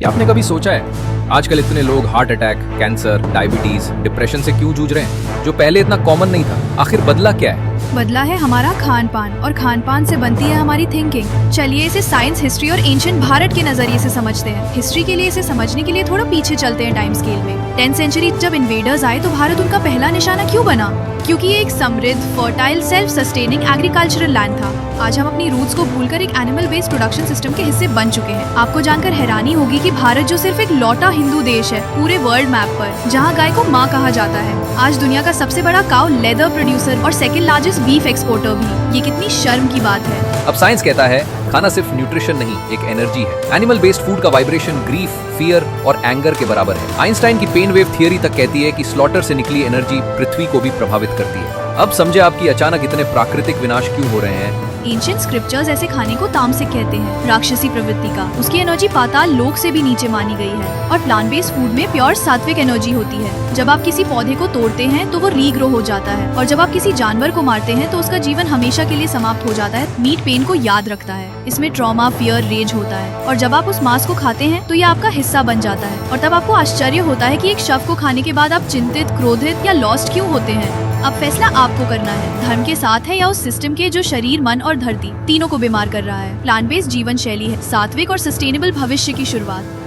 या आपने कभी सोचा है आजकल इतने लोग heart attack, cancer, diabetes, depression से क्यों जूझ रहे हैं, जो पहले इतना कॉमन नहीं था? आखिर बदला क्या है? बदला है हमारा खान पान, और खान पान से बनती है हमारी थिंकिंग। चलिए इसे साइंस, हिस्ट्री और एंशिएंट भारत के नजरिए से समझते हैं। हिस्ट्री के लिए इसे समझने के लिए थोड़ा पीछे चलते हैं टाइम स्केल में। 10th सेंचुरी जब इन्वेडर्स आए तो भारत उनका पहला निशाना क्यों बना? क्योंकि ये एक समृद्ध, fertile, self sustaining agricultural land था। आज हम अपनी रूट्स को भूलकर एक एनिमल बेस्ड प्रोडक्शन सिस्टम के हिस्से बन चुके हैं। आपको जानकर हैरानी होगी कि भारत जो सिर्फ एक लौटा हिंदू देश है पूरे वर्ल्ड मैप पर, जहाँ गाय को माँ कहा जाता है, आज दुनिया का सबसे बड़ा काउ लेदर प्रोड्यूसर और सेकंड लार्जेस्ट बीफ एक्सपोर्टर भी। ये कितनी शर्म की बात है। अब साइंस कहता है खाना सिर्फ न्यूट्रिशन नहीं, एक एनर्जी है। एनिमल बेस्ड फूड का वाइब्रेशन ग्रीफ, फियर और एंगर के बराबर है। आइंस्टाइन की पेन वेव थियरी तक कहती है कि स्लॉटर से निकली एनर्जी पृथ्वी को भी प्रभावित करती है। अब समझे आपकी अचानक इतने प्राकृतिक विनाश क्यों हो रहे हैं। एंशिएंट स्क्रिप्चर्स ऐसे खाने को तामसिक कहते हैं, राक्षसी प्रवृत्ति का। उसकी एनर्जी पाताल लोक से भी नीचे मानी गई है। और प्लांट बेस्ड फूड में प्योर सात्विक एनर्जी होती है। जब आप किसी पौधे को तोड़ते हैं तो वो रीग्रो हो जाता है, और जब आप किसी जानवर को मारते हैं तो उसका जीवन हमेशा के लिए समाप्त हो जाता है। मीट पेन को याद रखता है। इसमें ट्रॉमा, फियर, रेज होता है। और जब आप उस मांस को खाते हैं तो ये आपका हिस्सा बन जाता है। और तब आपको आश्चर्य होता है कि एक शव को खाने के बाद आप चिंतित, क्रोधित या लॉस्ट क्यों होते हैं। अब फैसला आपको करना है, धर्म के साथ है या उस सिस्टम के जो शरीर, मन और धरती तीनों को बीमार कर रहा है। प्लांट बेस्ड जीवन शैली है सात्विक और सस्टेनेबल भविष्य की शुरुआत।